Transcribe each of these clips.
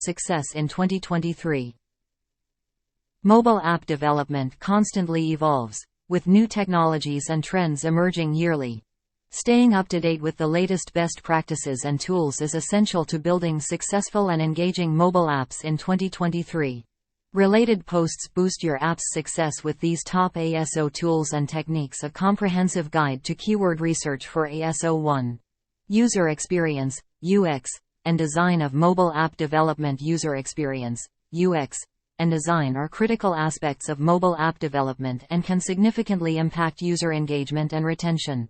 success in 2023. Mobile app development constantly evolves, with new technologies and trends emerging yearly. Staying up to date with the latest best practices and tools is essential to building successful and engaging mobile apps in 2023. Related posts boost your app's success with these top ASO tools and techniques. A comprehensive guide to keyword research for ASO 1. User experience, UX, and design of mobile app development. User experience, UX, and design are critical aspects of mobile app development and can significantly impact user engagement and retention.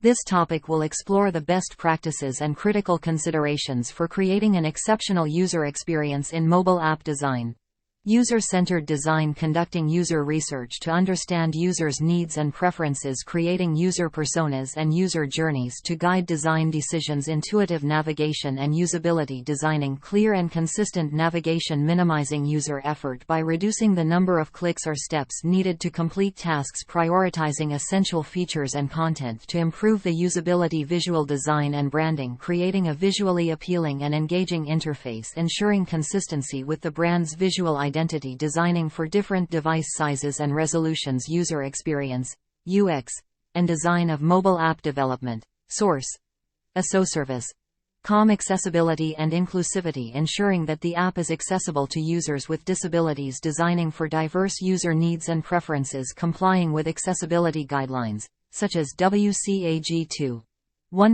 This topic will explore the best practices and critical considerations for creating an exceptional user experience in mobile app design. User-centered design. Conducting user research to understand users' needs and preferences. Creating user personas and user journeys to guide design decisions. Intuitive navigation and usability. Designing clear and consistent navigation. Minimizing user effort by reducing the number of clicks or steps needed to complete tasks. Prioritizing essential features and content to improve the usability. Visual design and branding. Creating a visually appealing and engaging interface. Ensuring consistency with the brand's visual identity. Designing for different device sizes and resolutions. User experience, UX, and design of mobile app development. Source: ASO Service. Com. Accessibility and inclusivity. Ensuring that the app is accessible to users with disabilities. Designing for diverse user needs and preferences. Complying with accessibility guidelines, such as WCAG 2.1.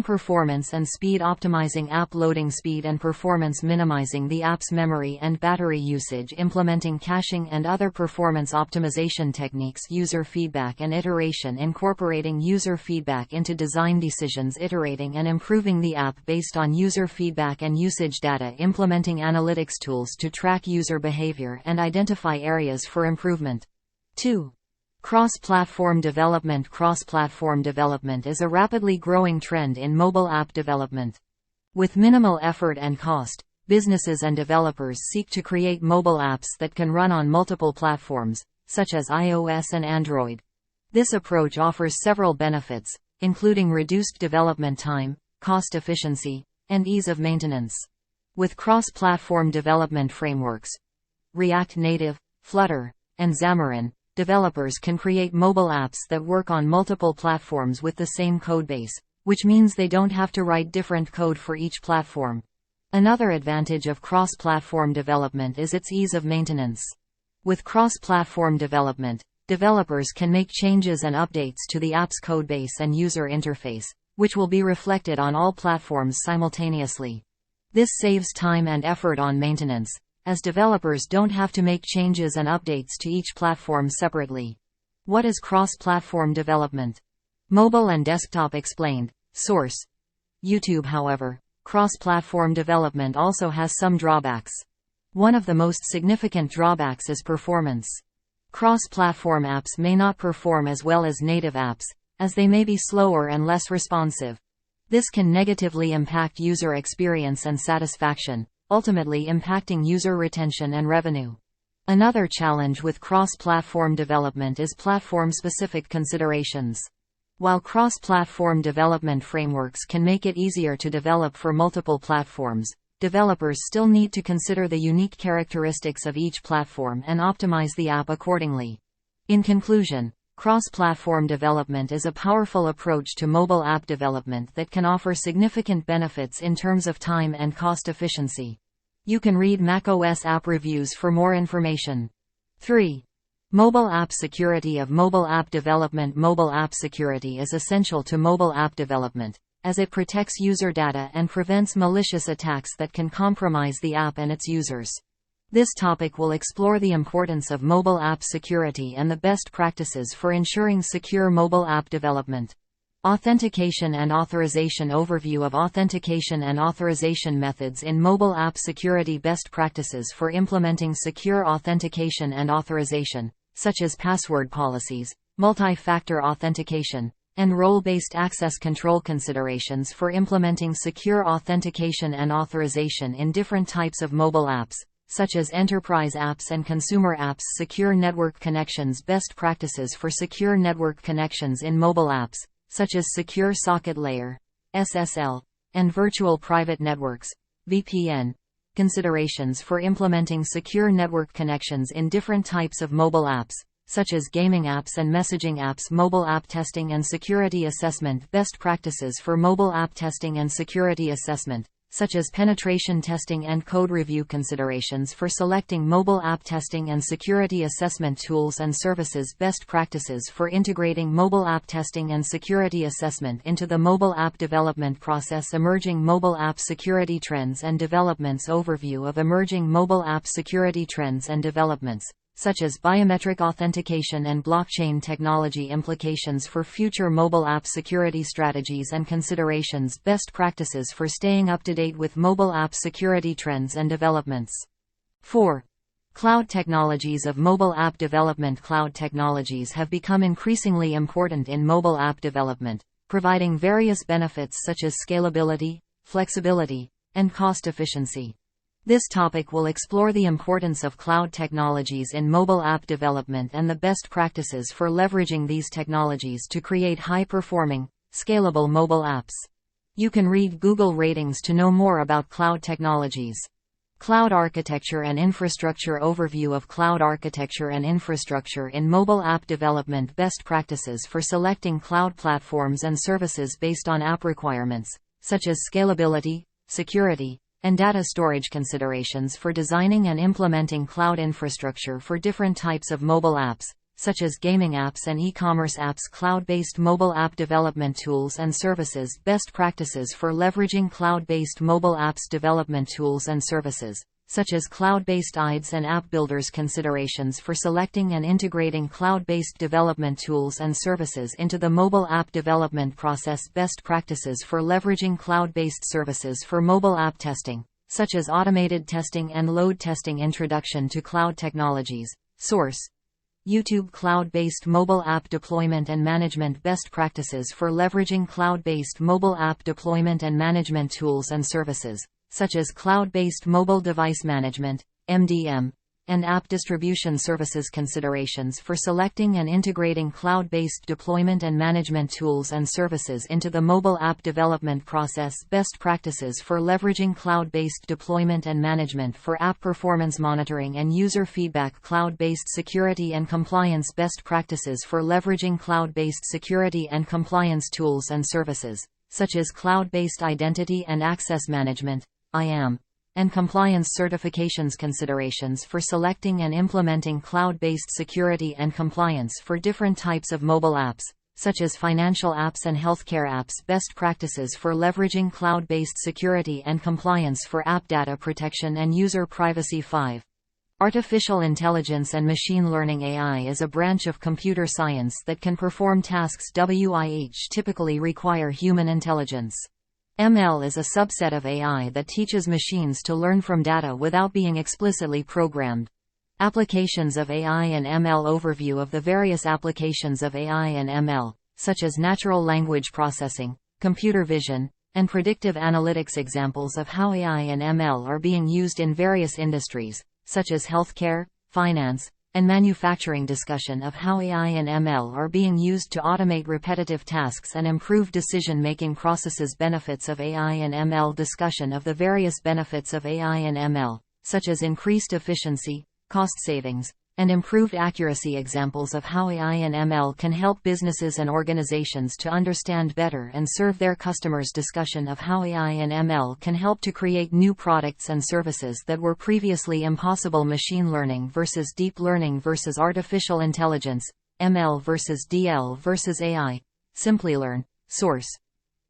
Performance and speed. Optimizing app loading speed and performance. Minimizing the app's memory and battery usage. Implementing caching and other performance optimization techniques. User feedback and iteration. Incorporating user feedback into design decisions. Iterating and improving the app based on user feedback and usage data. Implementing analytics tools to track user behavior and identify areas for improvement. 2. Cross-platform development. Cross-platform development is a rapidly growing trend in mobile app development. With minimal effort and cost, businesses and developers seek to create mobile apps that can run on multiple platforms, such as iOS and Android. This approach offers several benefits, including reduced development time, cost efficiency, and ease of maintenance. With cross-platform development frameworks, React Native, Flutter, and Xamarin, developers can create mobile apps that work on multiple platforms with the same codebase, which means they don't have to write different code for each platform. Another advantage of cross-platform development is its ease of maintenance. With cross-platform development, developers can make changes and updates to the app's codebase and user interface, which will be reflected on all platforms simultaneously. This saves time and effort on maintenance, as developers don't have to make changes and updates to each platform separately. What is cross-platform development? Mobile and desktop explained. Source: YouTube. However, cross-platform development also has some drawbacks. One of the most significant drawbacks is performance. Cross-platform apps may not perform as well as native apps, as they may be slower and less responsive. This can negatively impact user experience and satisfaction, ultimately impacting user retention and revenue. Another challenge with cross-platform development is platform-specific considerations. While cross-platform development frameworks can make it easier to develop for multiple platforms, developers still need to consider the unique characteristics of each platform and optimize the app accordingly. In conclusion, cross-platform development is a powerful approach to mobile app development that can offer significant benefits in terms of time and cost efficiency. You can read macOS app reviews for more information. 3. Mobile app security of mobile app development. Mobile app security is essential to mobile app development, as it protects user data and prevents malicious attacks that can compromise the app and its users. This topic will explore the importance of mobile app security and the best practices for ensuring secure mobile app development. Authentication and authorization. Overview of authentication and authorization methods in mobile app security. Best practices for implementing secure authentication and authorization, such as password policies, multi-factor authentication, and role-based access control. Considerations for implementing secure authentication and authorization in different types of mobile apps, such as enterprise apps and consumer apps. Secure network connections. Best practices for secure network connections in mobile apps, such as Secure Socket Layer (SSL) and Virtual Private Networks (VPN). considerations for implementing secure network connections in different types of mobile apps, such as gaming apps and messaging apps. Mobile app testing and security assessment. Best practices for mobile app testing and security assessment, such as penetration testing and code review. Considerations for selecting mobile app testing and security assessment tools and services. Best practices for integrating mobile app testing and security assessment into the mobile app development process. Emerging mobile app security trends and developments. Overview of emerging mobile app security trends and developments, such as biometric authentication and blockchain technology. Implications for future mobile app security strategies and considerations. Best practices for staying up to date with mobile app security trends and developments. 4. Cloud technologies of mobile app development. Cloud technologies have become increasingly important in mobile app development, providing various benefits such as scalability, flexibility, and cost efficiency. This topic will explore the importance of cloud technologies in mobile app development and the best practices for leveraging these technologies to create high-performing, scalable mobile apps. You can read Google ratings to know more about cloud technologies. Cloud architecture and infrastructure. Overview of cloud architecture and infrastructure in mobile app development. Best practices for selecting cloud platforms and services based on app requirements, such as scalability, security, and data storage. Considerations for designing and implementing cloud infrastructure for different types of mobile apps, such as gaming apps and e-commerce apps. Cloud-based mobile app development tools and services. Best practices for leveraging cloud-based mobile apps development tools and services, such as cloud-based IDEs and app builders. Considerations for selecting and integrating cloud-based development tools and services into the mobile app development process. Best practices for leveraging cloud-based services for mobile app testing, such as automated testing and load testing. Introduction to cloud technologies. Source: YouTube. Cloud-based mobile app deployment and management. Best practices for leveraging cloud-based mobile app deployment and management tools and services, such as cloud-based mobile device management, MDM, and app distribution services. Considerations for selecting and integrating cloud-based deployment and management tools and services into the mobile app development process. Best practices for leveraging cloud-based deployment and management for app performance monitoring and user feedback. Cloud-based security and compliance. Best practices for leveraging cloud-based security and compliance tools and services, such as cloud-based identity and access management, IAM, and compliance certifications. Considerations for selecting and implementing cloud-based security and compliance for different types of mobile apps, such as financial apps and healthcare apps. Best practices for leveraging cloud-based security and compliance for app data protection and user privacy. 5. Artificial intelligence and machine learning. AI is a branch of computer science that can perform tasks which typically require human intelligence. ML is a subset of AI that teaches machines to learn from data without being explicitly programmed. Applications of AI and ML. Overview of the various applications of AI and ML, such as natural language processing, computer vision, and predictive analytics. Examples of how AI and ML are being used in various industries, such as healthcare, finance, and manufacturing. Discussion of how AI and ML are being used to automate repetitive tasks and improve decision-making processes. Benefits of AI and ML. Discussion of the various benefits of AI and ML, such as increased efficiency, cost savings, and improved accuracy. Examples of how AI and ML can help businesses and organizations to understand better and serve their customers. Discussion of how AI and ML can help to create new products and services that were previously impossible. Machine learning versus deep learning versus artificial intelligence, ML versus DL versus AI. Simplilearn. Source: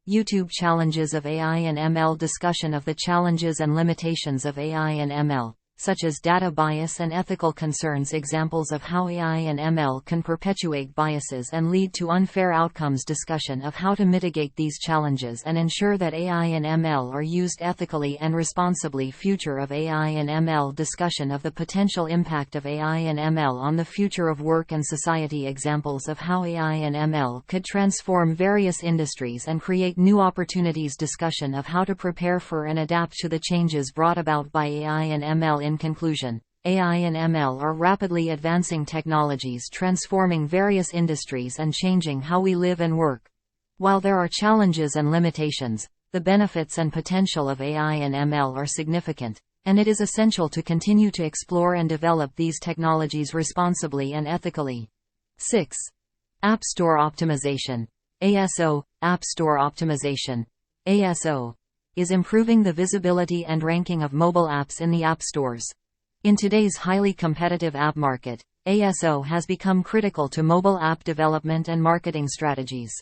YouTube. Challenges of AI and ML. Discussion of the challenges and limitations of AI and ML, such as data bias and ethical concerns. Examples of how AI and ML can perpetuate biases and lead to unfair outcomes. Discussion of how to mitigate these challenges and ensure that AI and ML are used ethically and responsibly. Future of AI and ML. Discussion of the potential impact of AI and ML on the future of work and society. Examples of how AI and ML could transform various industries and create new opportunities. Discussion of how to prepare for and adapt to the changes brought about by AI and ML. In conclusion, AI and ML are rapidly advancing technologies transforming various industries and changing how we live and work. While there are challenges and limitations, the benefits and potential of AI and ML are significant, and it is essential to continue to explore and develop these technologies responsibly and ethically. 6. App Store Optimization. ASO, App Store Optimization. ASO, is improving the visibility and ranking of mobile apps in the app stores. In today's highly competitive app market, ASO has become critical to mobile app development and marketing strategies.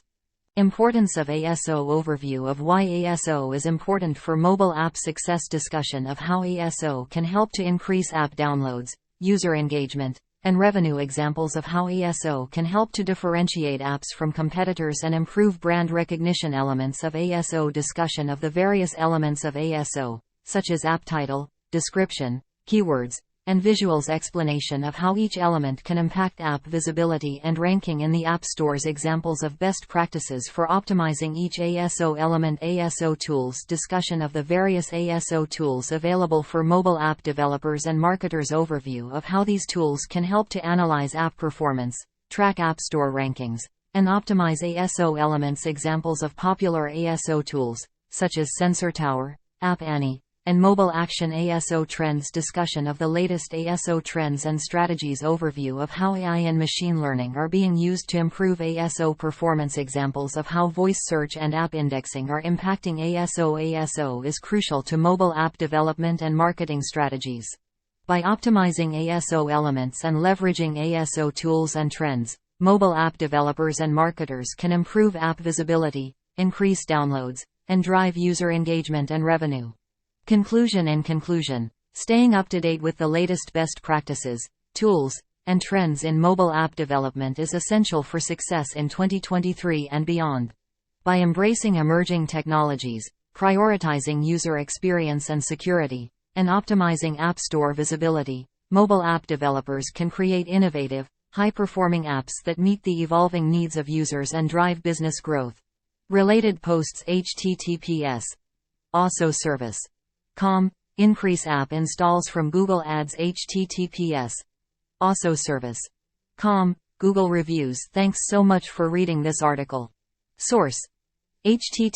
Importance of ASO. Overview of why ASO is important for mobile app success. Discussion of how ASO can help to increase app downloads, user engagement, and revenue. Examples of how ASO can help to differentiate apps from competitors and improve brand recognition. Elements of ASO. Discussion of the various elements of ASO, such as app title, description, keywords, and visuals. Explanation of how each element can impact app visibility and ranking in the app stores. Examples of best practices for optimizing each ASO element. ASO tools. Discussion of the various ASO tools available for mobile app developers and marketers. Overview of how these tools can help to analyze app performance, track app store rankings, and optimize ASO elements. Examples of popular ASO tools, such as Sensor Tower, App Annie, and Mobile Action. ASO trends. Discussion of the latest ASO trends and strategies. Overview of how AI and machine learning are being used to improve ASO performance. Examples of how voice search and app indexing are impacting ASO. ASO is crucial to mobile app development and marketing strategies. By optimizing ASO elements and leveraging ASO tools and trends, mobile app developers and marketers can improve app visibility, increase downloads, and drive user engagement and revenue. Conclusion. In conclusion, staying up to date with the latest best practices, tools, and trends in mobile app development is essential for success in 2023 and beyond. By embracing emerging technologies, prioritizing user experience and security, and optimizing app store visibility, mobile app developers can create innovative, high-performing apps that meet the evolving needs of users and drive business growth. Related posts. https ASOService.com. Increase app installs from Google Ads. https ASOService.com. Google reviews. Thanks so much for reading this article. Source: https